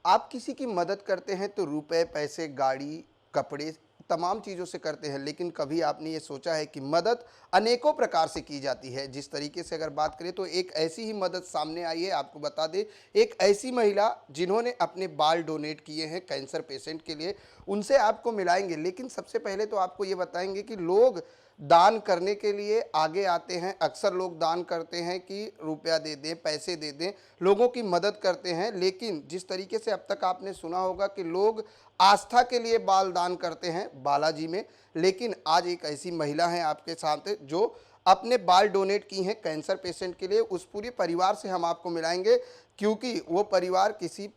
आप किसी की मदद करते हैं तो रुपए, पैसे, गाड़ी, कपड़े तमाम चीज़ों से करते हैं, लेकिन कभी आपने ये सोचा है कि मदद अनेकों प्रकार से की जाती है? जिस तरीके से अगर बात करें तो एक ऐसी ही मदद सामने आई है, आपको बता दें, एक ऐसी महिला जिन्होंने अपने बाल डोनेट किए हैं कैंसर पेशेंट के लिए, उनसे आपको मिलाएँगे। लेकिन सबसे पहले तो आपको ये बताएँगे कि लोग दान करने के लिए आगे आते हैं। अक्सर लोग दान करते हैं कि रुपया दे दें, पैसे दे दें, लोगों की मदद करते हैं। लेकिन जिस तरीके से अब तक आपने सुना होगा कि लोग आस्था के लिए बाल दान करते हैं बालाजी में, लेकिन आज एक ऐसी महिला है आपके साथ जो अपने बाल डोनेट की हैं कैंसर पेशेंट के लिए। उस पूरे परिवार से हम आपको मिलाएँगे, क्योंकि वो परिवार किसी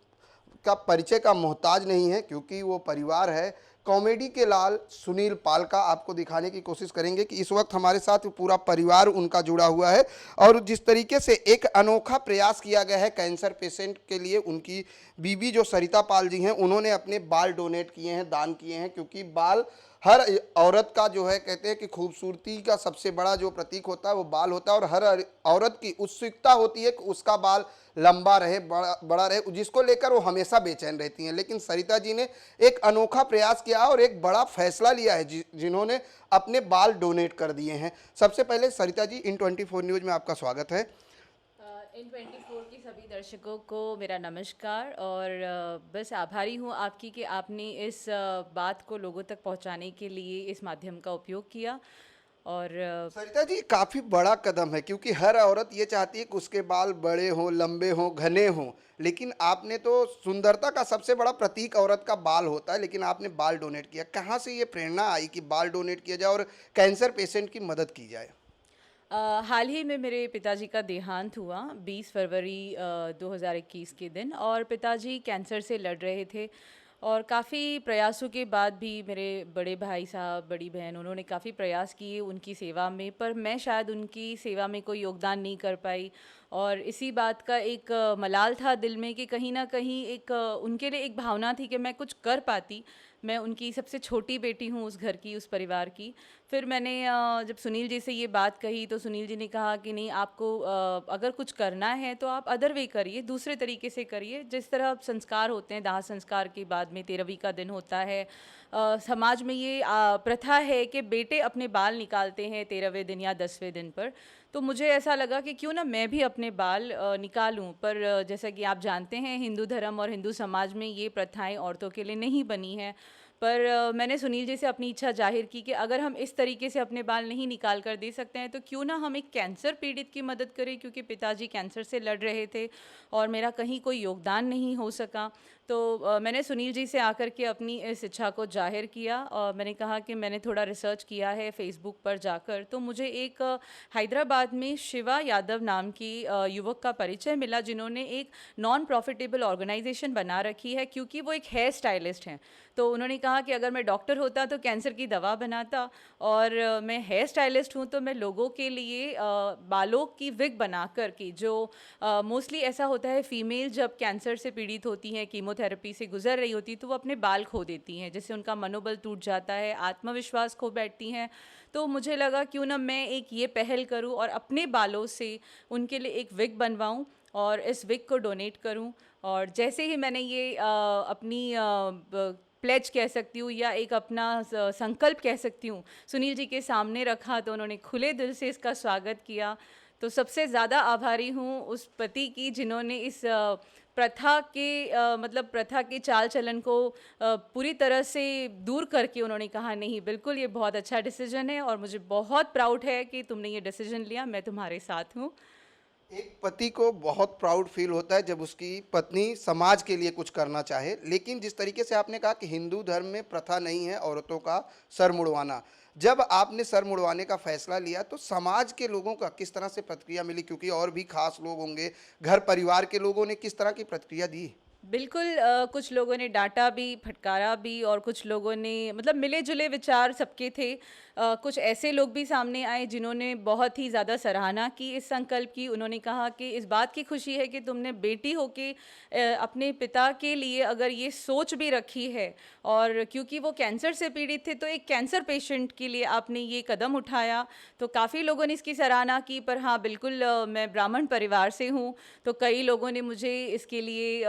का परिचय का मोहताज नहीं है, क्योंकि वो परिवार है कॉमेडी के लाल सुनील पाल का। आपको दिखाने की कोशिश करेंगे कि इस वक्त हमारे साथ पूरा परिवार उनका जुड़ा हुआ है, और जिस तरीके से एक अनोखा प्रयास किया गया है कैंसर पेशेंट के लिए। उनकी बीबी जो सरिता पाल जी हैं, उन्होंने अपने बाल डोनेट किए हैं, दान किए हैं, क्योंकि बाल हर औरत का जो है, कहते हैं कि खूबसूरती का सबसे बड़ा जो प्रतीक होता है वो बाल होता है, और हर औरत की उत्सुकता होती है कि उसका बाल लंबा रहे, बड़ा बड़ा रहे, जिसको लेकर वो हमेशा बेचैन रहती हैं। लेकिन सरिता जी ने एक अनोखा प्रयास किया और एक बड़ा फैसला लिया है, जिन्होंने अपने बाल डोनेट कर दिए हैं। सबसे पहले सरिता जी, इन 24 न्यूज़ में आपका स्वागत है। इन 24 की सभी दर्शकों को मेरा नमस्कार, और बस आभारी हूँ आपकी कि आपने इस बात को लोगों तक पहुँचाने के लिए इस माध्यम का उपयोग किया। और सरिता जी, काफी बड़ा कदम है, क्योंकि हर औरत ये चाहती है कि उसके बाल बड़े हों, लंबे हों, घने हों। लेकिन आपने तो, सुंदरता का सबसे बड़ा प्रतीक औरत का बाल होता है, लेकिन आपने बाल डोनेट किया। कहाँ से ये प्रेरणा आई कि बाल डोनेट किया जाए और कैंसर पेशेंट की मदद की जाए? हाल ही में मेरे पिताजी का देहांत हुआ 20 फरवरी 2021 के दिन, और पिताजी कैंसर से लड़ रहे थे। और काफ़ी प्रयासों के बाद भी मेरे बड़े भाई साहब, बड़ी बहन, उन्होंने काफ़ी प्रयास किए उनकी सेवा में, पर मैं शायद उनकी सेवा में कोई योगदान नहीं कर पाई। और इसी बात का एक मलाल था दिल में कि कहीं ना कहीं एक उनके लिए एक भावना थी कि मैं कुछ कर पाती। मैं उनकी सबसे छोटी बेटी हूँ उस घर की, उस परिवार की। फिर मैंने जब सुनील जी से ये बात कही तो सुनील जी ने कहा कि नहीं, आपको अगर कुछ करना है तो आप अदर वे करिए, दूसरे तरीके से करिए। जिस तरह अब संस्कार होते हैं, दाह संस्कार के बाद में 13वीं का दिन होता है, समाज में ये प्रथा है कि बेटे अपने बाल निकालते हैं 13वें दिन या 10वें दिन पर। तो मुझे ऐसा लगा कि क्यों ना मैं भी अपने बाल निकालूं। पर जैसा कि आप जानते हैं, हिंदू धर्म और हिंदू समाज में ये प्रथाएं औरतों के लिए नहीं बनी हैं। पर मैंने सुनील जी से अपनी इच्छा जाहिर की कि अगर हम इस तरीके से अपने बाल नहीं निकाल कर दे सकते हैं तो क्यों ना हम एक कैंसर पीड़ित की मदद करें, क्योंकि पिताजी कैंसर से लड़ रहे थे और मेरा कहीं कोई योगदान नहीं हो सका। तो मैंने सुनील जी से आकर के अपनी इस इच्छा को जाहिर किया, और मैंने कहा कि मैंने थोड़ा रिसर्च किया है फेसबुक पर जाकर। तो मुझे एक हैदराबाद में शिवा यादव नाम की युवक का परिचय मिला, जिन्होंने एक नॉन प्रॉफिटेबल ऑर्गेनाइजेशन बना रखी है, क्योंकि वो एक हेयर स्टाइलिस्ट हैं। तो उन्होंने कहा कि अगर मैं डॉक्टर होता तो कैंसर की दवा बनाता, और मैं हेयर स्टाइलिस्ट हूँ तो मैं लोगों के लिए बालों की विग बना कर के, जो मोस्टली ऐसा होता है फीमेल जब कैंसर से पीड़ित होती हैं, कीमोथेरेपी से गुजर रही होती, तो वो अपने बाल खो देती हैं, जिससे उनका मनोबल टूट जाता है, आत्मविश्वास खो बैठती हैं। तो मुझे लगा क्यों ना मैं एक ये पहल करूं और अपने बालों से उनके लिए एक विग बनवाऊं और इस विग को डोनेट करूं। और जैसे ही मैंने ये अपनी प्लेज कह सकती हूँ या एक अपना संकल्प कह सकती हूँ, सुनील जी के सामने रखा, तो उन्होंने खुले दिल से इसका स्वागत किया। तो सबसे ज़्यादा आभारी हूँ उस पति की, जिन्होंने इस प्रथा के मतलब प्रथा के चाल चलन को पूरी तरह से दूर करके उन्होंने कहा नहीं, बिल्कुल ये बहुत अच्छा डिसीजन है और मुझे बहुत प्राउड है कि तुमने ये डिसीजन लिया, मैं तुम्हारे साथ हूँ। एक पति को बहुत प्राउड फील होता है जब उसकी पत्नी समाज के लिए कुछ करना चाहे। लेकिन जिस तरीके से आपने कहा कि हिंदू धर्म में प्रथा नहीं है औरतों का सर मुड़वाना, जब आपने सर मुड़वाने का फैसला लिया तो समाज के लोगों का किस तरह से प्रतिक्रिया मिली? क्योंकि और भी खास लोग होंगे, घर परिवार के लोगों ने किस तरह की प्रतिक्रिया दी? बिल्कुल, कुछ लोगों ने डांटा भी, फटकारा भी, और कुछ लोगों ने, मतलब मिले-जुले विचार सबके थे। कुछ ऐसे लोग भी सामने आए जिन्होंने बहुत ही ज़्यादा सराहना की इस संकल्प की। उन्होंने कहा कि इस बात की खुशी है कि तुमने बेटी होके अपने पिता के लिए अगर ये सोच भी रखी है, और क्योंकि वो कैंसर से पीड़ित थे तो एक कैंसर पेशेंट के लिए आपने ये कदम उठाया। तो काफ़ी लोगों ने इसकी सराहना की। पर हाँ, बिल्कुल, मैं ब्राह्मण परिवार से हूँ, तो कई लोगों ने मुझे इसके लिए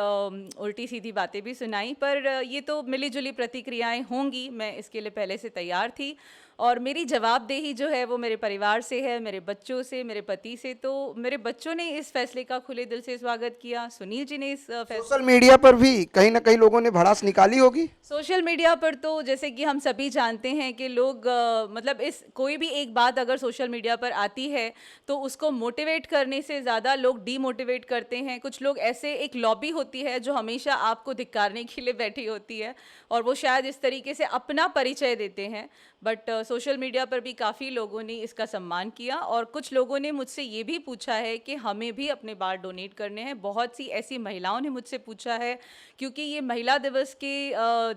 उल्टी सीधी बातें भी सुनाई, पर ये तो मिली-जुली प्रतिक्रियाएँ होंगी, मैं इसके लिए पहले से तैयार थी। और मेरी जवाबदेही जो है वो मेरे परिवार से है, मेरे बच्चों से, मेरे पति से। तो मेरे बच्चों ने इस फैसले का खुले दिल से स्वागत किया, सुनील जी ने इस सोशल मीडिया पर भी कहीं ना कहीं लोगों ने भड़ास निकाली होगी। सोशल मीडिया पर तो जैसे कि हम सभी जानते हैं कि लोग मतलब इस कोई भी एक बात अगर सोशल मीडिया पर आती है तो उसको मोटिवेट करने से ज़्यादा लोग डीमोटिवेट करते हैं। कुछ लोग ऐसे, एक लॉबी होती है जो हमेशा आपको धिक्कारने के लिए बैठी होती है और वो शायद इस तरीके से अपना परिचय देते हैं। बट सोशल मीडिया पर भी काफ़ी लोगों ने इसका सम्मान किया और कुछ लोगों ने मुझसे ये भी पूछा है कि हमें भी अपने बाल डोनेट करने हैं। बहुत सी ऐसी महिलाओं ने मुझसे पूछा है, क्योंकि ये महिला दिवस के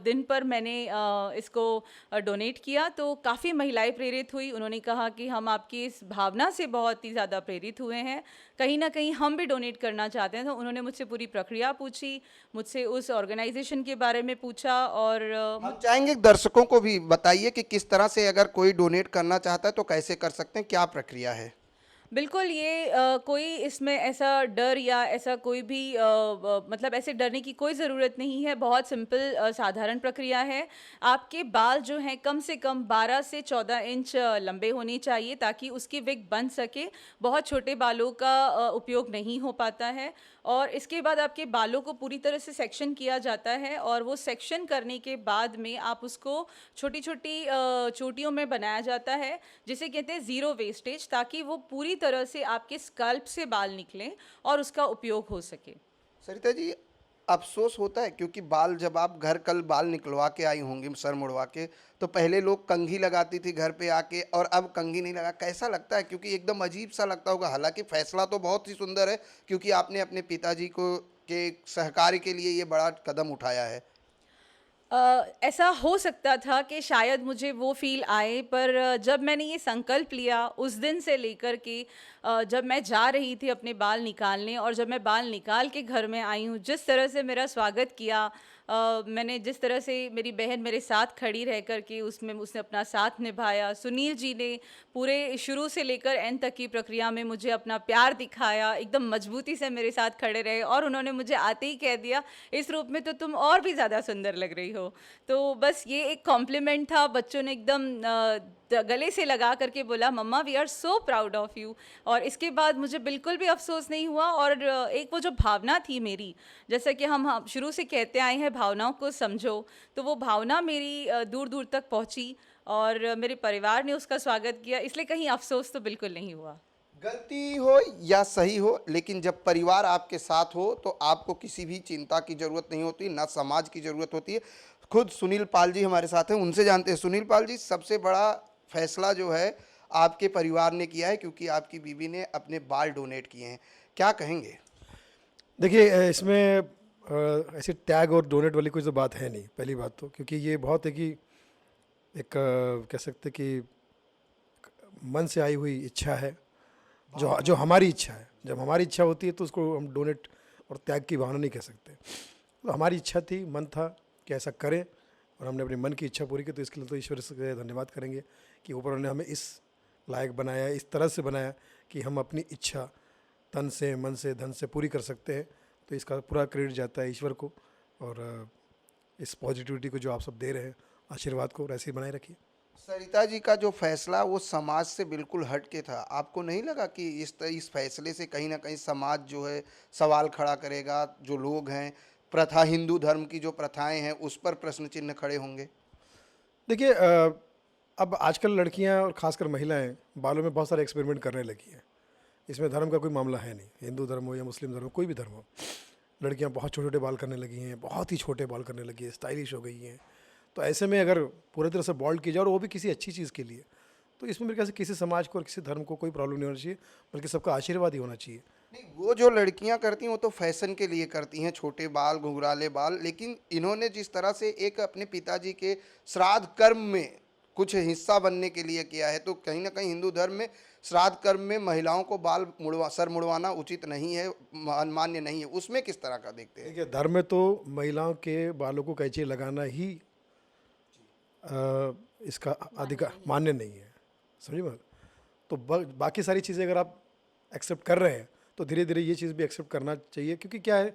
दिन पर मैंने इसको डोनेट किया, तो काफ़ी महिलाएं प्रेरित हुई। उन्होंने कहा कि हम आपकी इस भावना से बहुत ही ज़्यादा प्रेरित हुए हैं, कहीं ना कहीं हम भी डोनेट करना चाहते हैं। तो उन्होंने मुझसे पूरी प्रक्रिया पूछी, मुझसे उस ऑर्गेनाइजेशन के बारे में पूछा और हम चाहेंगे कि दर्शकों को भी बताइए कि किस तरह से अगर कोई डोनेट करना चाहता है तो कैसे कर सकते हैं, क्या प्रक्रिया है। बिल्कुल, ये कोई इसमें ऐसा डर या ऐसा कोई भी मतलब ऐसे डरने की कोई ज़रूरत नहीं है। बहुत सिंपल साधारण प्रक्रिया है। आपके बाल जो हैं कम से कम 12 से 14 इंच लंबे होने चाहिए ताकि उसकी विग बन सके। बहुत छोटे बालों का उपयोग नहीं हो पाता है। और इसके बाद आपके बालों को पूरी तरह से सेक्शन किया जाता है और वो सेक्शन करने के बाद में आप उसको छोटी-छोटी चोटियों में बनाया जाता है, जिसे कहते हैं ज़ीरो वेस्टेज, ताकि वो पूरी तरह से आपके स्कल्प से बाल निकलें और उसका उपयोग हो सके। सरिता जी, अफ़सोस होता है क्योंकि बाल जब आप घर कल बाल निकलवा के आई होंगी सर मुड़वा के, तो पहले लोग कंघी लगाती थी घर पे आके और अब कंघी नहीं लगा, कैसा लगता है? क्योंकि एकदम अजीब सा लगता होगा। हालांकि फैसला तो बहुत ही सुंदर है क्योंकि आपने अपने पिताजी को के सहकार्य के लिए ये बड़ा कदम उठाया है। ऐसा हो सकता था कि शायद मुझे वो फ़ील आए, पर जब मैंने ये संकल्प लिया उस दिन से लेकर के जब मैं जा रही थी अपने बाल निकालने और जब मैं बाल निकाल के घर में आई हूँ, जिस तरह से मेरा स्वागत किया, मैंने जिस तरह से, मेरी बहन मेरे साथ खड़ी रह कर के उसमें उसने अपना साथ निभाया, सुनील जी ने पूरे शुरू से लेकर एंड तक की प्रक्रिया में मुझे अपना प्यार दिखाया, एकदम मजबूती से मेरे साथ खड़े रहे और उन्होंने मुझे आते ही कह दिया, इस रूप में तो तुम और भी ज़्यादा सुंदर लग रही हो। तो बस ये एक कॉम्प्लीमेंट था। बच्चों ने एकदम गले से लगा करके बोला, mamma we are so proud of you. और इसके बाद मुझे बिल्कुल भी अफसोस नहीं हुआ। और एक वो जो भावना थी मेरी, जैसा कि हम शुरू से कहते आए हैं, भावनाओं को समझो, तो वो भावना मेरी दूर दूर तक पहुंची और मेरे परिवार ने उसका स्वागत किया, इसलिए कहीं अफसोस तो बिल्कुल नहीं हुआ। गलती हो या सही हो, लेकिन जब परिवार आपके साथ हो तो आपको किसी भी चिंता की जरूरत नहीं होती, ना समाज की जरूरत होती है। खुद सुनील पाल जी हमारे साथ हैं, उनसे जानते हैं। सुनील पाल जी, सबसे बड़ा फैसला जो है आपके परिवार ने किया है क्योंकि आपकी बीवी ने अपने बाल डोनेट किए हैं, क्या कहेंगे? देखिए इसमें ऐसे टैग और डोनेट वाली कोई तो बात है नहीं, पहली बात तो, क्योंकि ये बहुत है कि एक कह सकते कि मन से आई हुई इच्छा है, जो जो हमारी इच्छा है। जब हमारी इच्छा होती है तो उसको हम डोनेट और त्याग की भावना नहीं कह सकते। तो हमारी इच्छा थी, मन था कि ऐसा करें और हमने अपनी मन की इच्छा पूरी की। तो इसके लिए तो ईश्वर से धन्यवाद करेंगे कि ऊपर ने हमें इस लायक बनाया, इस तरह से बनाया कि हम अपनी इच्छा तन से, मन से, धन से पूरी कर सकते हैं। तो इसका पूरा क्रेडिट जाता है ईश्वर को। और इस पॉजिटिविटी को जो आप सब दे रहे हैं, आशीर्वाद को ऐसे ही बनाए रखिए। सरिता जी का जो फैसला वो समाज से बिल्कुल हट के था। आपको नहीं लगा कि इस फैसले से कहीं ना कहीं समाज जो है सवाल खड़ा करेगा? जो लोग हैं, प्रथा, हिंदू धर्म की जो प्रथाएं हैं उस पर प्रश्न चिन्ह खड़े होंगे। देखिए अब आजकल लड़कियां और ख़ासकर महिलाएं बालों में बहुत सारे एक्सपेरिमेंट करने लगी हैं। इसमें धर्म का कोई मामला है नहीं, हिंदू धर्म हो या मुस्लिम धर्म हो, कोई भी धर्म हो। लड़कियां बहुत छोटे छोटे बाल करने लगी हैं, बहुत ही छोटे बाल करने लगी हैं, स्टाइलिश हो गई हैं। तो ऐसे में अगर पूरी तरह से बॉल्ड की जाए और वो भी किसी अच्छी चीज़ के लिए, तो इसमें मेरे ख्याल से किसी समाज को और किसी धर्म को कोई प्रॉब्लम नहीं होना चाहिए, बल्कि सबका आशीर्वाद ही होना चाहिए। नहीं, वो जो लड़कियां करती हैं वो तो फैशन के लिए करती हैं, छोटे बाल, घुंघराले बाल। लेकिन इन्होंने जिस तरह से एक अपने पिताजी के श्राद्ध कर्म में कुछ हिस्सा बनने के लिए किया है, तो कहीं ना कहीं हिंदू धर्म में श्राद्ध कर्म में महिलाओं को सर मुड़वाना उचित नहीं है, मान्य नहीं है। उसमें किस तरह का देखते हैं? देखिए धर्म में तो महिलाओं के बालों को कैंची लगाना ही इसका अधिकार मान्य नहीं है, समझिए बात। तो बाकी सारी चीज़ें अगर आप एक्सेप्ट कर रहे हैं तो धीरे धीरे ये चीज़ भी एक्सेप्ट करना चाहिए, क्योंकि क्या है,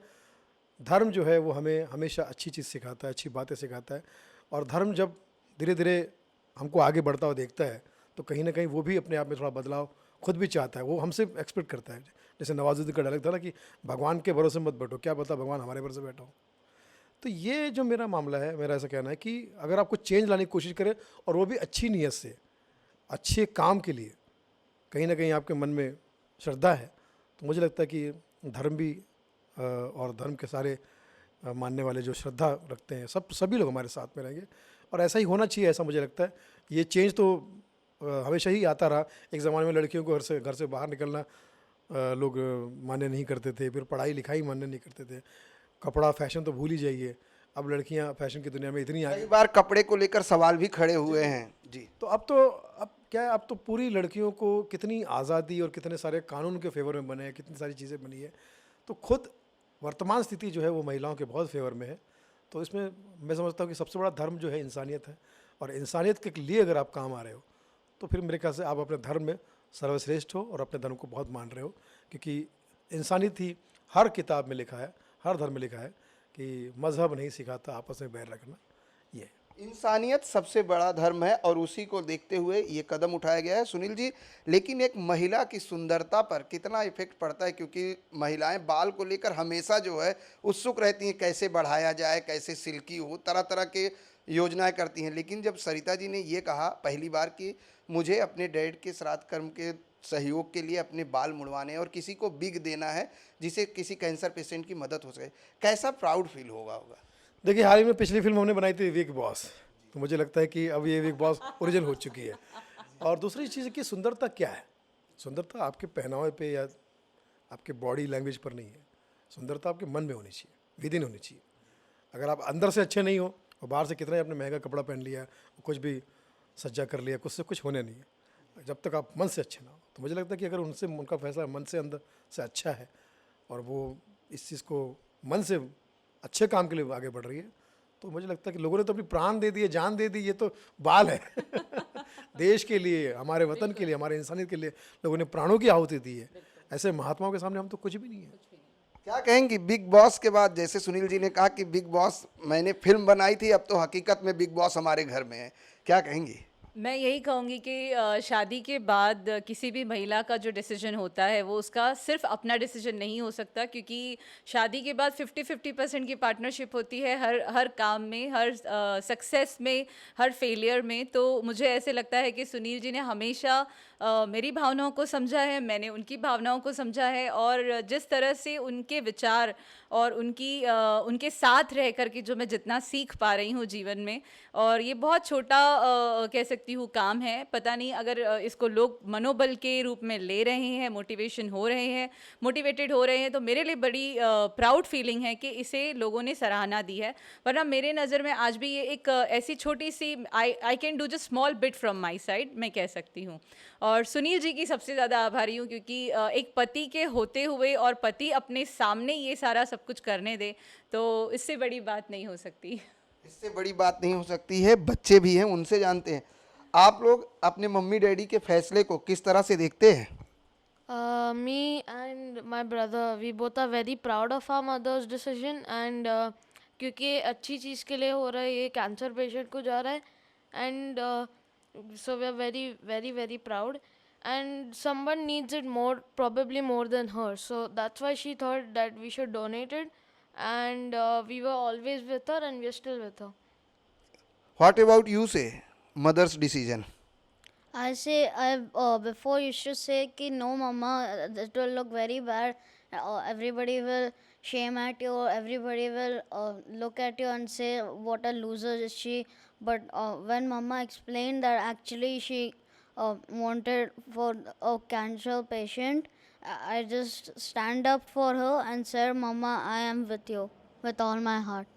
धर्म जो है वो हमें हमेशा अच्छी चीज़ सिखाता है, अच्छी बातें सिखाता है। और धर्म जब धीरे धीरे हमको आगे बढ़ता हुआ देखता है तो कहीं ना कहीं वो भी अपने आप में थोड़ा बदलाव खुद भी चाहता है, वो हमसे एक्सपेक्ट करता है। जैसे नवाजुद्दीन का डायलॉग था ना कि भगवान के भरोसे मत बैठो, क्या पता भगवान हमारे भरोसे बैठा हो। तो ये जो मेरा मामला है, मेरा ऐसा कहना है कि अगर आपको चेंज लाने की कोशिश करें और वो भी अच्छी नीयत से, अच्छे काम के लिए, कहीं ना कहीं आपके मन में श्रद्धा है, तो मुझे लगता है कि धर्म भी और धर्म के सारे मानने वाले जो श्रद्धा रखते हैं सभी लोग हमारे साथ में रहेंगे। और ऐसा ही होना चाहिए, ऐसा मुझे लगता है। ये चेंज तो हमेशा ही आता रहा। एक ज़माने में लड़कियों को घर से बाहर निकलना लोग मान्य नहीं करते थे, फिर पढ़ाई लिखाई मान्य नहीं करते थे, कपड़ा फैशन तो भूल ही जाइए। अब लड़कियां फैशन की दुनिया में इतनी आगे, कई बार कपड़े को लेकर सवाल भी खड़े हुए हैं जी। तो अब क्या है, अब तो पूरी लड़कियों को कितनी आज़ादी और कितने सारे कानून के फेवर में बने हैं, कितनी सारी चीज़ें बनी है। तो खुद वर्तमान स्थिति जो है वो महिलाओं के बहुत फेवर में है। तो इसमें मैं समझता हूँ कि सबसे बड़ा धर्म जो है इंसानियत है, और इंसानियत के लिए अगर आप काम आ रहे हो तो फिर मेरे ख्याल से आप अपने धर्म में सर्वश्रेष्ठ हो और अपने धर्म को बहुत मान रहे हो। क्योंकि इंसानियत ही हर किताब में लिखा है, हर धर्म में लिखा है कि मज़हब नहीं सिखाता आपस में बैर रखना। ये इंसानियत सबसे बड़ा धर्म है और उसी को देखते हुए ये कदम उठाया गया है सुनील जी। लेकिन एक महिला की सुंदरता पर कितना इफेक्ट पड़ता है, क्योंकि महिलाएं बाल को लेकर हमेशा जो है उत्सुक रहती हैं, कैसे बढ़ाया जाए, कैसे सिल्की हो, तरह तरह के योजनाएं करती हैं। लेकिन जब सरिता जी ने ये कहा पहली बार कि मुझे अपने डैड के श्राद्ध कर्म के सहयोग के लिए अपने बाल मुड़वाने हैं और किसी को बिग देना है जिसे किसी कैंसर पेशेंट की मदद हो सके, कैसा प्राउड फील होगा। देखिए, हाल ही में पिछली फिल्म हमने बनाई थी बिग बॉस, तो मुझे लगता है कि अब ये बिग बॉस ओरिजिनल हो चुकी है। और दूसरी चीज़ की सुंदरता क्या है, सुंदरता आपके पहनावे पे या आपके बॉडी लैंग्वेज पर नहीं है। सुंदरता आपके मन में होनी चाहिए, विद इन होनी चाहिए। अगर आप अंदर से अच्छे नहीं हो और बाहर से कितना ही आपने महंगा कपड़ा पहन लिया, कुछ भी सज्जा कर लिया, कुछ से कुछ होने नहीं है जब तक आप मन से अच्छे ना हो। तो मुझे लगता है कि अगर उनका फैसला मन से अंदर से अच्छा है और वो इस चीज़ को मन से अच्छे काम के लिए आगे बढ़ रही है, तो मुझे लगता है कि लोगों ने तो अपनी प्राण दे दिए, जान दे दी, ये तो बाल है देश के लिए, हमारे वतन के लिए, हमारे इंसानियत के लिए लोगों ने प्राणों की आहुति दी है। ऐसे महात्माओं के सामने हम तो कुछ भी नहीं है। क्या कहेंगी बिग बॉस के बाद, जैसे सुनील जी ने कहा कि बिग बॉस मैंने फिल्म बनाई थी, अब तो हकीकत में बिग बॉस हमारे घर में है, क्या कहेंगी? मैं यही कहूँगी कि शादी के बाद किसी भी महिला का जो डिसीजन होता है वो उसका सिर्फ अपना डिसीजन नहीं हो सकता, क्योंकि शादी के बाद 50-50% की पार्टनरशिप होती है हर हर काम में, हर सक्सेस में, हर फेलियर में। तो मुझे ऐसे लगता है कि सुनील जी ने हमेशा मेरी भावनाओं को समझा है, मैंने उनकी भावनाओं को समझा है, और जिस तरह से उनके विचार और उनके साथ रह कर के जो मैं जितना सीख पा रही हूँ जीवन में, और ये बहुत छोटा कह सकती हूँ काम है। पता नहीं अगर इसको लोग मनोबल के रूप में ले रहे हैं, मोटिवेशन हो रहे हैं, मोटिवेटेड हो रहे हैं, तो मेरे लिए बड़ी प्राउड फीलिंग है कि इसे लोगों ने सराहना दी है। वरना मेरे नज़र में आज भी ये एक ऐसी छोटी सी I can do just small bit from my side, मैं कह सकती हूँ। और सुनील जी की सबसे ज़्यादा आभारी हूँ, क्योंकि एक पति के होते हुए और पति अपने सामने ये सारा सब कुछ करने दे, तो इससे बड़ी बात नहीं हो सकती। इससे बड़ी बात नहीं हो सकती है। बच्चे भी हैं, उनसे जानते हैं, आप लोग अपने मम्मी डैडी के फैसले को किस तरह से देखते हैं? Me and my brother, we both are very proud of our mother's decision, and क्योंकि अच्छी चीज़ के लिए हो रहा है, ये कैंसर पेशेंट को जा रहा है, and so we are very very very proud, and someone needs it more, probably more than her, so that's why she thought that we should donate it, and we were always with her and we are still with her. What about you say, mother's decision? I say, before used to say कि no mama, it will look very bad, everybody will shame at you, everybody will look at you and say what a loser is she, but when mama explained that actually she wanted for a cancer patient, I just stand up for her and said mama, I am with you with all my heart.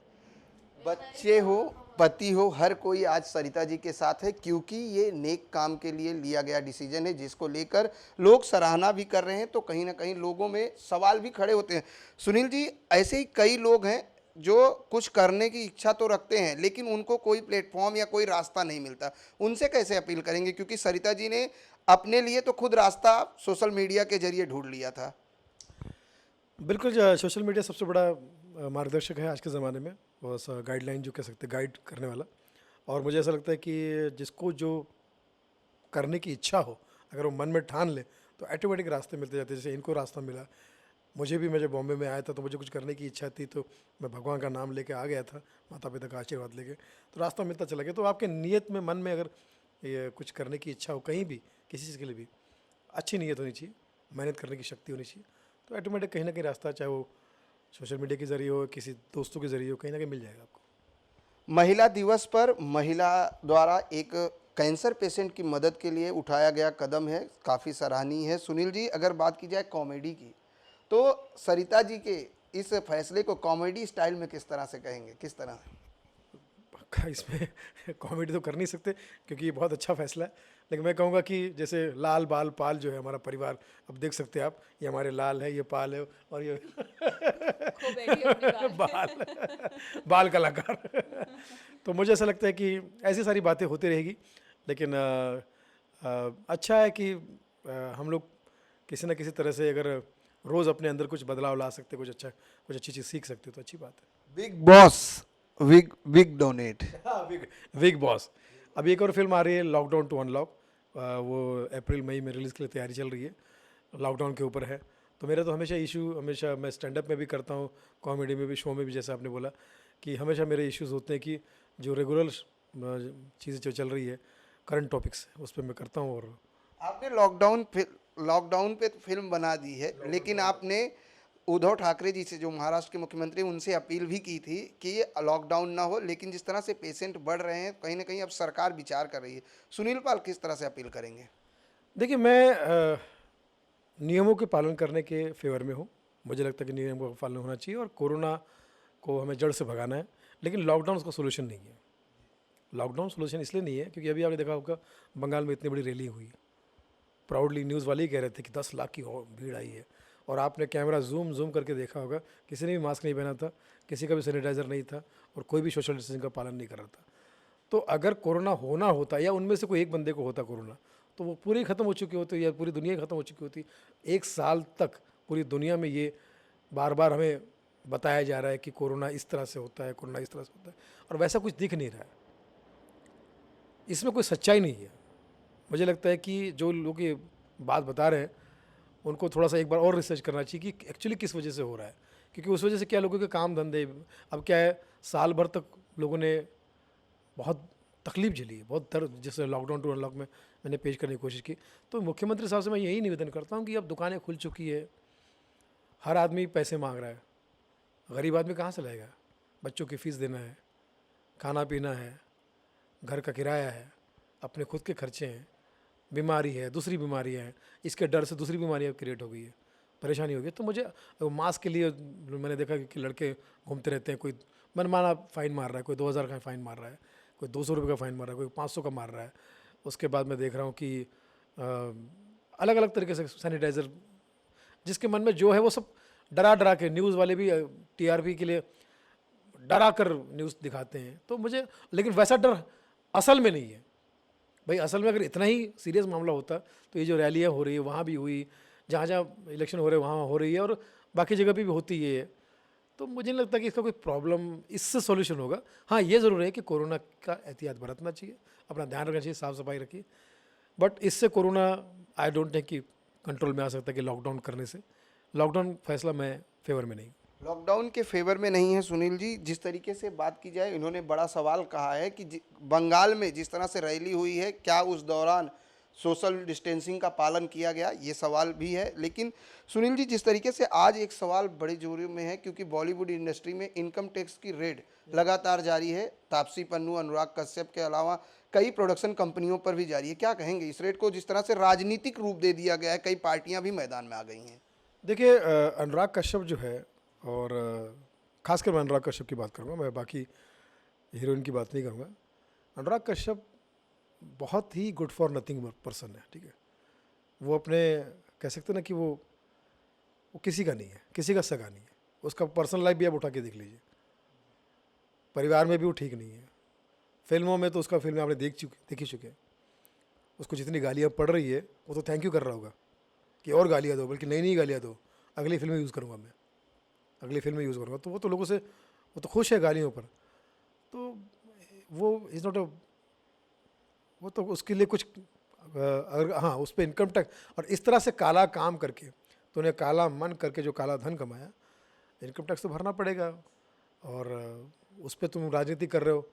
बच्चे हो, पति हो, हर कोई आज सरिता जी के साथ है, क्योंकि ये नेक काम के लिए लिया गया डिसीजन है जिसको लेकर लोग सराहना भी कर रहे हैं। तो कहीं ना कहीं लोगों में सवाल भी खड़े होते हैं। सुनील जी, ऐसे ही कई लोग हैं जो कुछ करने की इच्छा तो रखते हैं, लेकिन उनको कोई प्लेटफॉर्म या कोई रास्ता नहीं मिलता, उनसे कैसे अपील करेंगे? क्योंकि सरिता जी ने अपने लिए तो खुद रास्ता सोशल मीडिया के जरिए ढूंढ लिया था। बिल्कुल, सोशल मीडिया सबसे बड़ा मार्गदर्शक है आज के ज़माने में, वो सा गाइडलाइन जो कह सकते हैं, गाइड करने वाला। और मुझे ऐसा लगता है कि जिसको जो करने की इच्छा हो, अगर वो मन में ठान ले तो ऑटोमेटिक रास्ते मिलते जाते हैं। जैसे इनको रास्ता मिला, मुझे भी, मैं जब बॉम्बे में आया था तो मुझे कुछ करने की इच्छा थी, तो मैं भगवान का नाम लेके आ गया था, माता पिता का आशीर्वाद लेके, तो रास्ता मिलता चला गया। तो आपके नियत में, मन में अगर ये कुछ करने की इच्छा हो कहीं भी, किसी चीज़ के लिए भी, अच्छी नीयत होनी चाहिए, मेहनत करने की शक्ति होनी चाहिए, तो ऑटोमेटिक कहीं ना कहीं रास्ता, चाहे वो सोशल मीडिया के ज़रिए हो, किसी दोस्तों के ज़रिए हो, कहीं ना कहीं मिल जाएगा आपको। महिला दिवस पर महिला द्वारा एक कैंसर पेशेंट की मदद के लिए उठाया गया कदम है, काफ़ी सराहनीय है। सुनील जी, अगर बात की जाए कॉमेडी की, तो सरिता जी के इस फैसले को कॉमेडी स्टाइल में किस तरह से कहेंगे, किस तरह? इसमें कॉमेडी तो कर नहीं सकते क्योंकि ये बहुत अच्छा फैसला है, लेकिन मैं कहूँगा कि जैसे लाल बाल पाल जो है हमारा परिवार, अब देख सकते हैं आप, ये हमारे लाल है, ये पाल है, और ये खो बैठी अपनी बात। बाल बाल कलाकार। तो मुझे ऐसा लगता है कि ऐसी सारी बातें होती रहेगी, लेकिन अच्छा है कि हम लोग किसी न किसी तरह से अगर रोज़ अपने अंदर कुछ बदलाव ला सकते, कुछ अच्छा, कुछ अच्छी चीज़ सीख सकते, तो अच्छी बात है। बिग बॉस, विग विग डोनेट। हाँ, बिग बॉस। अभी एक और फिल्म आ रही है, लॉकडाउन टू अनलॉक, वो अप्रैल मई में रिलीज़ के लिए तैयारी चल रही है, लॉकडाउन के ऊपर है। तो मेरा तो हमेशा इशू, हमेशा मैं स्टैंड अप में भी करता हूँ, कॉमेडी में भी, शो में भी, जैसे आपने बोला कि हमेशा मेरे इश्यूज होते हैं कि जो रेगुलर चीज़ें जो चल रही है, करंट टॉपिक्स, उस पर मैं करता हूँ। और आपने लॉकडाउन पे फिल्म बना दी है, लेकिन आपने उद्धव ठाकरे जी से, जो महाराष्ट्र के मुख्यमंत्री, उनसे अपील भी की थी कि लॉकडाउन ना हो, लेकिन जिस तरह से पेशेंट बढ़ रहे हैं, कहीं ना कहीं अब सरकार विचार कर रही है। सुनील पाल किस तरह से अपील करेंगे? देखिए, मैं नियमों के पालन करने के फेवर में हूँ। मुझे लगता है कि नियमों का पालन होना चाहिए और कोरोना को हमें जड़ से भगाना है, लेकिन लॉकडाउन उसका सोल्यूशन नहीं है। लॉकडाउन सोल्यूशन इसलिए नहीं है क्योंकि अभी आपने देखा होगा बंगाल में इतनी बड़ी रैली हुई, प्राउडली न्यूज़ वाले ही कह रहे थे कि 10 लाख की भीड़ आई है, और आपने कैमरा जूम करके देखा होगा, किसी ने भी मास्क नहीं पहना था, किसी का भी सैनिटाइज़र नहीं था, और कोई भी सोशल डिस्टेंसिंग का पालन नहीं कर रहा था। तो अगर कोरोना होना होता, या उनमें से कोई एक बंदे को होता कोरोना, तो वो पूरी ख़त्म हो चुकी होती, या पूरी दुनिया ख़त्म हो चुकी होती। 1 साल तक पूरी दुनिया में ये बार बार हमें बताया जा रहा है कि कोरोना इस तरह से होता है, कोरोना इस तरह से होता है, और वैसा कुछ दिख नहीं रहा है। इसमें कोई सच्चाई नहीं है। मुझे लगता है कि जो लोग ये बात बता रहे हैं, उनको थोड़ा सा एक बार और रिसर्च करना चाहिए कि एक्चुअली किस वजह से हो रहा है, क्योंकि उस वजह से क्या, लोगों के काम धंधे, अब क्या है, साल भर तक लोगों ने बहुत तकलीफ झेली है, बहुत दर्द, जैसे लॉकडाउन टू अनलॉक में मैंने पेश करने की कोशिश की। तो मुख्यमंत्री साहब से मैं यही निवेदन करता हूँ कि अब दुकानें खुल चुकी है, हर आदमी पैसे मांग रहा है, गरीब आदमी कहाँ से लाएगा? बच्चों की फ़ीस देना है, खाना पीना है, घर का किराया है, अपने खुद के खर्चे हैं, बीमारी है, दूसरी बीमारियाँ हैं, इसके डर से दूसरी बीमारियाँ क्रिएट हो गई है, परेशानी हो गई। तो मुझे मास्क के लिए मैंने देखा कि लड़के घूमते रहते हैं, कोई मनमाना फ़ाइन मार रहा है, कोई 2000 का फ़ाइन मार रहा है, कोई 200 रुपये का फ़ाइन मार रहा है, कोई 500 का मार रहा है। उसके बाद मैं देख रहा हूँ कि अलग अलग तरीके से सैनिटाइज़र, जिसके मन में जो है वो सब डरा के, न्यूज़ वाले भी TRP के लिए डरा कर न्यूज़ दिखाते हैं। तो मुझे, लेकिन वैसा डर असल में नहीं है भाई। असल में अगर इतना ही सीरियस मामला होता तो ये जो रैलियाँ हो रही है, वहाँ भी हुई, जहाँ जहाँ इलेक्शन हो रहे हैं वहाँ हो रही है, और बाकी जगह पे भी होती है। तो मुझे नहीं लगता कि इसका कोई प्रॉब्लम इससे सॉल्यूशन होगा। हाँ, ये ज़रूर है कि कोरोना का एहतियात बरतना चाहिए, अपना ध्यान रखना चाहिए, साफ़ सफाई रखिए, बट इससे कोरोना आई डोंट थिंक कि कंट्रोल में आ सकता है कि लॉकडाउन करने से। लॉकडाउन फैसला मैं फेवर में नहीं। लॉकडाउन के फेवर में नहीं है सुनील जी। जिस तरीके से बात की जाए, इन्होंने बड़ा सवाल कहा है कि बंगाल में जिस तरह से रैली हुई है, क्या उस दौरान सोशल डिस्टेंसिंग का पालन किया गया, ये सवाल भी है। लेकिन सुनील जी, जिस तरीके से आज एक सवाल बड़े जोरों में है, क्योंकि बॉलीवुड इंडस्ट्री में इनकम टैक्स की रेड लगातार जारी है, तापसी पन्नू, अनुराग कश्यप के अलावा कई प्रोडक्शन कंपनियों पर भी जारी है। क्या कहेंगे इस रेड को, जिस तरह से राजनीतिक रूप दे दिया गया है, कई पार्टियां भी मैदान में आ गई हैं? देखिए, अनुराग कश्यप जो है, और ख़ासकर मैं अनुराग कश्यप की बात करूँगा, मैं बाकी हीरोइन की बात नहीं करूँगा। अनुराग कश्यप बहुत ही गुड फॉर नथिंग पर्सन है, ठीक है। वो अपने, कह सकते हैं ना कि वो किसी का नहीं है, किसी का सगा नहीं है। उसका पर्सनल लाइफ भी आप उठा के देख लीजिए, परिवार में भी वो ठीक नहीं है। फिल्मों में तो उसका फिल्में आपने देख ही चुके हैं। उसको जितनी गालियाँ पड़ रही है, वो तो थैंक यू कर रहा होगा कि और गालियाँ दो, बल्कि नई नई गालियाँ दो, अगली फिल्म में यूज़ करूँगा मैं। अगली फिल्म में यूज़ करूँगा, तो वो तो लोगों से वो तो खुश है गालियों पर, तो वो इज़ नॉट अ, वो तो उसके लिए कुछ अगर हाँ उस पर इनकम टैक्स और इस तरह से काला काम करके तूने काला मन करके जो काला धन कमाया, इनकम टैक्स तो भरना पड़ेगा। और उस पर तुम राजनीति कर रहे हो,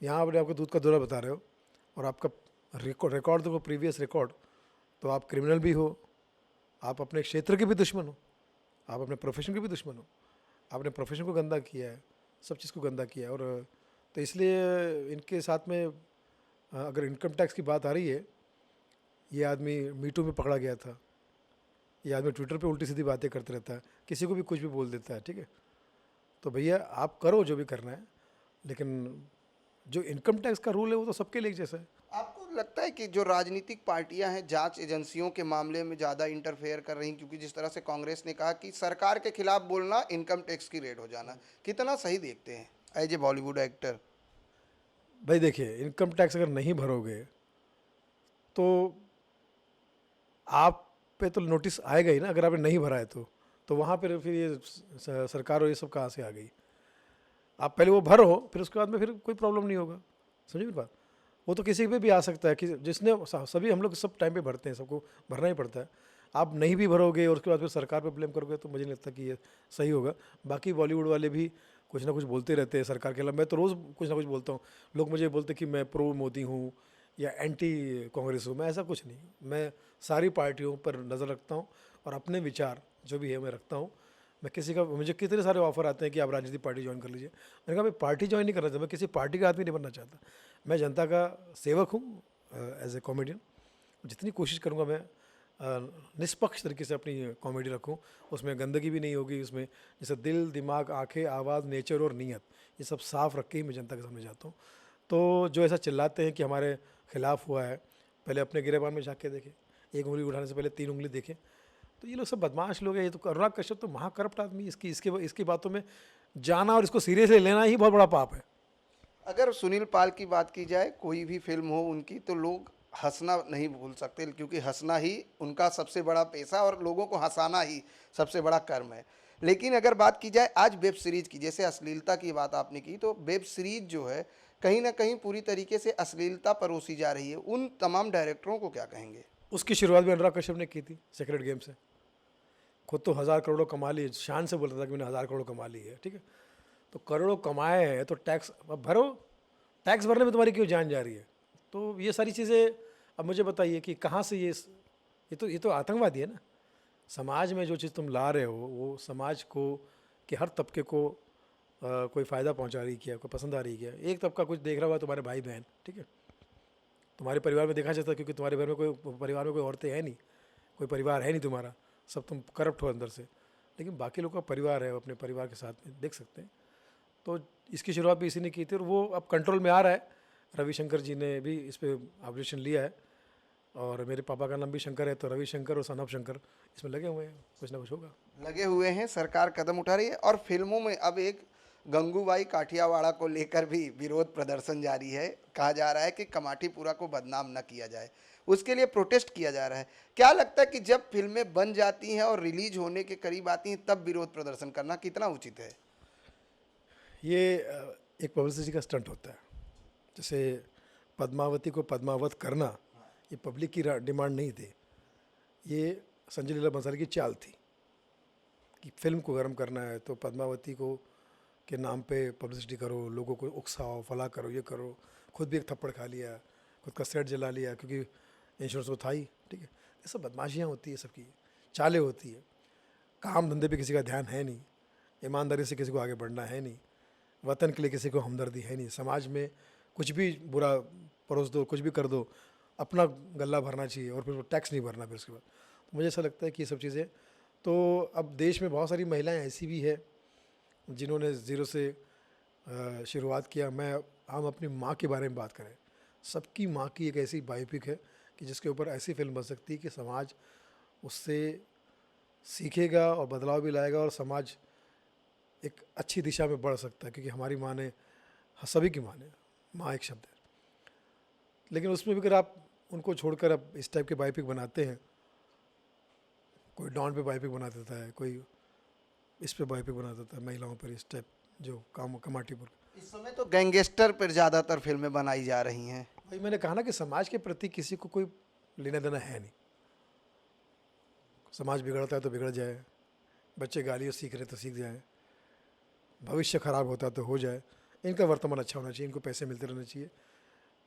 यहाँ आपने आपको दूध का दौरा बता रहे हो, और आपका रिकॉर्ड देखो, प्रीवियस रिकॉर्ड, तो आप क्रिमिनल भी हो, आप अपने क्षेत्र के भी दुश्मन हो, आप अपने प्रोफेशन के भी दुश्मन हो, आपने प्रोफेशन को गंदा किया है, सब चीज़ को गंदा किया है। और तो इसलिए इनके साथ में अगर इनकम टैक्स की बात आ रही है, ये आदमी मीटू में पकड़ा गया था, ये आदमी ट्विटर पे उल्टी सीधी बातें करते रहता है, किसी को भी कुछ भी बोल देता है, ठीक है। तो भैया आप करो जो भी करना है, लेकिन जो इनकम टैक्स का रूल है वो तो सबके लिए एक जैसा है। आपको लगता है कि जो राजनीतिक पार्टियां हैं जांच एजेंसियों के मामले में ज़्यादा इंटरफेयर कर रही हैं, क्योंकि जिस तरह से कांग्रेस ने कहा कि सरकार के खिलाफ बोलना इनकम टैक्स की रेड हो जाना, कितना सही देखते हैं एज ए बॉलीवुड एक्टर? भाई देखिए, इनकम टैक्स अगर नहीं भरोगे तो आप पे तो नोटिस आएगा ही ना, अगर आपने नहीं भरा है तो वहाँ पर फिर ये सरकार और ये सब कहाँ से आ गई। आप पहले वो भरो, फिर उसके बाद में फिर कोई प्रॉब्लम नहीं होगा, समझे मेरी बात। वो तो किसी पे भी आ सकता है कि जिसने सभी हम लोग सब टाइम पे भरते हैं, सबको भरना ही पड़ता है। आप नहीं भी भरोगे और उसके बाद फिर सरकार पे ब्लेम करोगे तो मुझे नहीं लगता कि ये सही होगा। बाकी बॉलीवुड वाले भी कुछ ना कुछ बोलते रहते हैं सरकार के खिलाफ, मैं तो रोज़ कुछ ना कुछ बोलता हूँ। लोग मुझे बोलते कि मैं प्रो मोदी हूँ या एंटी कांग्रेस हूँ, मैं ऐसा कुछ नहीं। मैं सारी पार्टियों पर नज़र रखता हूँ और अपने विचार जो भी है मैं रखता हूँ। मैं किसी का, मुझे कितने सारे ऑफर आते हैं कि आप राजनीतिक पार्टी ज्वाइन कर लीजिए। मैंने कहा मैं पार्टी ज्वाइन नहीं करना चाहता, मैं किसी पार्टी का आदमी नहीं बनना चाहता। मैं जनता का सेवक हूँ एज ए कॉमेडियन। जितनी कोशिश करूँगा मैं निष्पक्ष तरीके से अपनी कॉमेडी रखूँ, उसमें गंदगी भी नहीं होगी, उसमें जैसे दिल, दिमाग, आंखें, आवाज़, नेचर और नीयत, ये सब साफ़ रख के ही मैं जनता के सामने जाता हूँ। तो जो ऐसा चिल्लाते हैं कि हमारे खिलाफ हुआ है, पहले अपने गिरेबान में झाँक के देखें, एक उंगली उठाने से पहले 3 उंगली देखें। तो ये लोग सब बदमाश लोग हैं। ये तो अनुराग कश्यप तो महाकरप्ट आदमी, इसकी बातों में जाना और इसको सीरियसली लेना ही बहुत बड़ा पाप है। अगर सुनील पाल की बात की जाए, कोई भी फिल्म हो उनकी, तो लोग हंसना नहीं भूल सकते, क्योंकि हंसना ही उनका सबसे बड़ा पेशा और लोगों को हंसाना ही सबसे बड़ा कर्म है। लेकिन अगर बात की जाए आज वेब सीरीज की, जैसे अश्लीलता की बात आपने की, तो वेब सीरीज जो है कहीं ना कहीं पूरी तरीके से अश्लीलता परोसी जा रही है। उन तमाम डायरेक्टरों को क्या कहेंगे? उसकी शुरुआत भी अनुराग कश्यप ने की थी सेक्रेट गेम से। खुद तो 1000 करोड़ कमा ली, शान से बोलता था कि मैंने 1000 करोड़ कमा ली है, ठीक है। तो करोड़ों कमाए हैं तो टैक्स अब भरो, टैक्स भरने में तुम्हारी क्यों जान जा रही है? तो ये सारी चीज़ें अब मुझे बताइए कि कहाँ से ये तो आतंकवादी है ना। समाज में जो चीज़ तुम ला रहे हो वो समाज को कि हर तबके को कोई फ़ायदा पहुंचा रही क्या, कोई पसंद आ रही क्या। एक तबका कुछ देख रहा हुआ तुम्हारे भाई बहन, ठीक है, तुम्हारे परिवार में देखा जाता है, क्योंकि तुम्हारे घर में कोई परिवार में कोई औरतें हैं नहीं, कोई परिवार है नहीं तुम्हारा, सब तुम करप्ट हो अंदर से। लेकिन बाकी लोग का परिवार है, अपने परिवार के साथ में देख सकते हैं। तो इसकी शुरुआत भी इसी ने की थी और वो अब कंट्रोल में आ रहा है। रविशंकर जी ने भी इस पर ऑब्जर्वेशन लिया है और मेरे पापा का नाम भी शंकर है, तो रविशंकर और सन ऑफ शंकर इसमें लगे हुए हैं, कुछ ना कुछ होगा। लगे हुए हैं, सरकार कदम उठा रही है। और फिल्मों में अब एक गंगूबाई काठियावाड़ा को लेकर भी विरोध प्रदर्शन जारी है। कहा जा रहा है कि कमाठीपुरा को बदनाम न किया जाए, उसके लिए प्रोटेस्ट किया जा रहा है। क्या लगता है कि जब फिल्में बन जाती हैं और रिलीज होने के करीब आती हैं तब विरोध प्रदर्शन करना कितना उचित है? ये एक पब्लिसिटी का स्टंट होता है। जैसे पद्मावती को पद्मावत करना ये पब्लिक की डिमांड नहीं थी, ये संजय लीला भंसाली की चाल थी कि फिल्म को गर्म करना है तो पद्मावती को के नाम पे पब्लिसिटी करो, लोगों को उकसाओ, फला करो, ये करो। खुद भी एक थप्पड़ खा लिया, खुद का सेट जला लिया क्योंकि इंश्योरेंस वो था ही, ठीक है। ये सब बदमाशियाँ होती है, सबकी चालें होती है। काम धंधे पे किसी का ध्यान है नहीं, ईमानदारी से किसी को आगे बढ़ना है नहीं, वतन के लिए किसी को हमदर्दी है नहीं। समाज में कुछ भी बुरा परोस दो, कुछ भी कर दो, अपना गला भरना चाहिए और फिर वो टैक्स नहीं भरना फिर उसके बाद। तो मुझे ऐसा लगता है कि ये सब चीज़ें, तो अब देश में बहुत सारी महिलाएं ऐसी भी है जिन्होंने ज़ीरो से शुरुआत किया। हम अपनी माँ के बारे में बात करें, सबकी माँ की एक ऐसी बायोपिक है कि जिसके ऊपर ऐसी फिल्म बन सकती है कि समाज उससे सीखेगा और बदलाव भी लाएगा और समाज एक अच्छी दिशा में बढ़ सकता है। क्योंकि हमारी माँ ने, सभी की माँ ने, माँ एक शब्द है, लेकिन उसमें भी अगर आप उनको छोड़कर अब इस टाइप के बायोपिक बनाते हैं, कोई डॉन पे बायोपिक बना देता है, कोई इस पे बायोपिक बनाता था, महिलाओं पर इस टाइप जो काम कमाटीपुर। इस समय तो गैंगस्टर पर ज़्यादातर फिल्में बनाई जा रही हैं। भाई मैंने कहा ना कि समाज के प्रति किसी को कोई लेना देना है नहीं। समाज बिगड़ता है तो बिगड़ जाए, बच्चे गालियाँ सीख रहे तो सीख जाए, भविष्य ख़राब होता है तो हो जाए। इनका वर्तमान अच्छा होना चाहिए, इनको पैसे मिलते रहने चाहिए।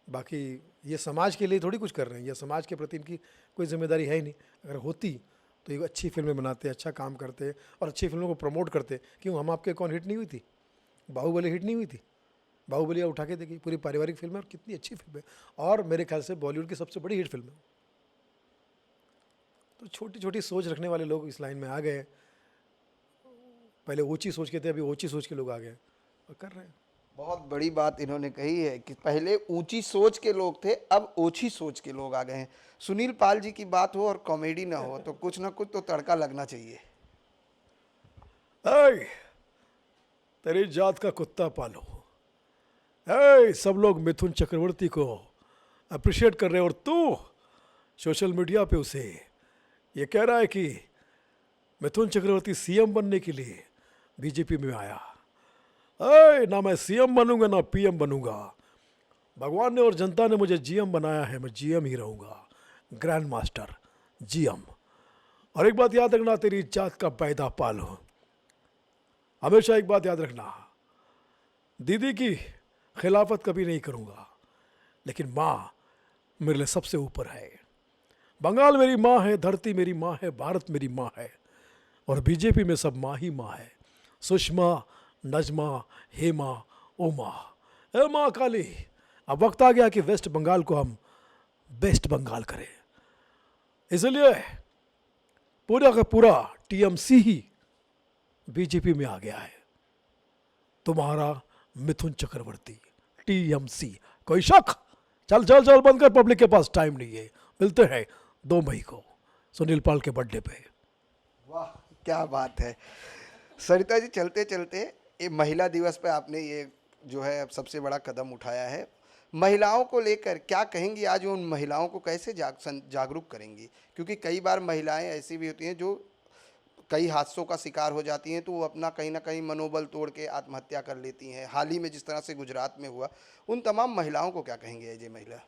बाकी ये समाज के लिए थोड़ी कुछ कर रहे हैं, या समाज के प्रति इनकी कोई जिम्मेदारी है ही नहीं। अगर होती तो ये अच्छी फिल्में बनाते, अच्छा काम करते और अच्छी फिल्मों को प्रमोट करते। क्यों हम आपके कौन हिट नहीं हुई थी? बाहुबली हिट नहीं हुई थी? बाहुबली उठा के देखी, पूरी पारिवारिक फिल्म है और कितनी अच्छी फिल्म है, और मेरे ख्याल से बॉलीवुड की सबसे बड़ी हिट फिल्म है। तो छोटी छोटी सोच रखने वाले लोग इस लाइन में आ गए। पहले ऊंची सोच के थे, अभी ऊंची सोच के लोग आ गए और कर रहे हैं। बहुत बड़ी बात इन्होंने कही है कि पहले ऊंची सोच के लोग थे, अब ओछी सोच के लोग आ गए हैं। सुनील पाल जी की बात हो और कॉमेडी ना हो तो कुछ ना कुछ तो तड़का लगना चाहिए। ऐ, तेरी जात का कुत्ता पालो। ऐ, सब लोग मिथुन चक्रवर्ती को अप्रिशिएट कर रहे हैं और तू सोशल मीडिया पे उसे ये कह रहा है कि मिथुन चक्रवर्ती सीएम बनने के लिए बीजेपी में आया। ऐ, ना मैं सीएम बनूंगा ना पीएम बनूंगा। भगवान ने और जनता ने मुझे जीएम बनाया है, मैं जीएम ही रहूंगा, ग्रैंड मास्टर जीएम। और एक बात याद रखना, तेरी जात का पैदा पालो। हमेशा एक बात याद रखना, दीदी की खिलाफत कभी नहीं करूंगा, लेकिन माँ मेरे लिए सबसे ऊपर है। बंगाल मेरी माँ है, धरती मेरी माँ है, भारत मेरी माँ है, और बीजेपी में सब माँ ही माँ है। सुषमा, नजमा, हेमा, उमा, हे माँ काली। अब वक्त आ गया कि वेस्ट बंगाल को हम बेस्ट बंगाल करें। इसलिए पूरा का पूरा टीएमसी ही बीजेपी में आ गया है। तुम्हारा मिथुन चक्रवर्ती टीएमसी, कोई शक? चल चल चल बंद कर, पब्लिक के पास टाइम नहीं है। मिलते हैं 2 मई को सुनील पाल के बर्थडे पे। वाह क्या बात है। सरिता जी, चलते चलते ये महिला दिवस पे आपने ये जो है सबसे बड़ा कदम उठाया है, महिलाओं को लेकर क्या कहेंगी? आज उन महिलाओं को कैसे जागरूक करेंगी? क्योंकि कई बार महिलाएं ऐसी भी होती हैं जो कई हादसों का शिकार हो जाती हैं, तो वो अपना कहीं ना कहीं मनोबल तोड़ के आत्महत्या कर लेती हैं। हाल ही में जिस तरह से गुजरात में हुआ, उन तमाम महिलाओं को क्या कहेंगे अजय महिला?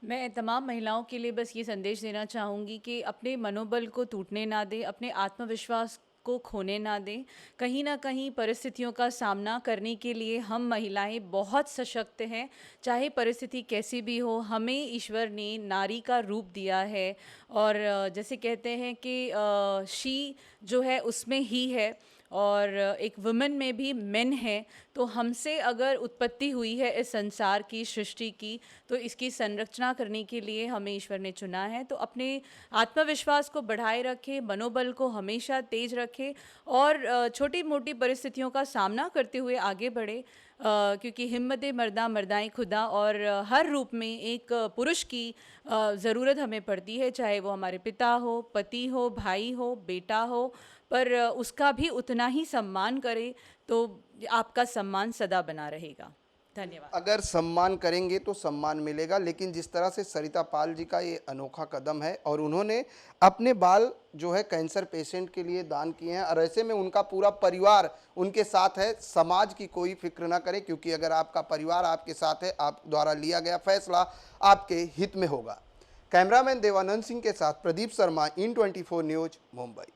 मैं तमाम महिलाओं के लिए बस ये संदेश देना चाहूँगी कि अपने मनोबल को टूटने ना दें, अपने आत्मविश्वास को खोने ना दें। कहीं ना कहीं परिस्थितियों का सामना करने के लिए हम महिलाएं बहुत सशक्त हैं। चाहे परिस्थिति कैसी भी हो, हमें ईश्वर ने नारी का रूप दिया है, और जैसे कहते हैं कि शी जो है उसमें ही है, और एक वुमेन में भी मेन है। तो हमसे अगर उत्पत्ति हुई है इस संसार की, सृष्टि की, तो इसकी संरचना करने के लिए हमें ईश्वर ने चुना है। तो अपने आत्मविश्वास को बढ़ाए रखें, मनोबल को हमेशा तेज रखें, और छोटी मोटी परिस्थितियों का सामना करते हुए आगे बढ़े, क्योंकि हिम्मत मर्दा मर्दाई खुदा, और हर रूप में एक पुरुष की ज़रूरत हमें पड़ती है, चाहे वो हमारे पिता हो, पति हो, भाई हो, बेटा हो, पर उसका भी उतना ही सम्मान करें तो आपका सम्मान सदा बना रहेगा। धन्यवाद। अगर सम्मान करेंगे तो सम्मान मिलेगा। लेकिन जिस तरह से सरिता पाल जी का ये अनोखा कदम है, और उन्होंने अपने बाल जो है कैंसर पेशेंट के लिए दान किए हैं, और ऐसे में उनका पूरा परिवार उनके साथ है। समाज की कोई फिक्र ना करे, क्योंकि अगर आपका परिवार आपके साथ है, आप द्वारा लिया गया फैसला आपके हित में होगा। कैमरामैन देवानंद सिंह के साथ प्रदीप शर्मा, IN24 न्यूज, मुंबई।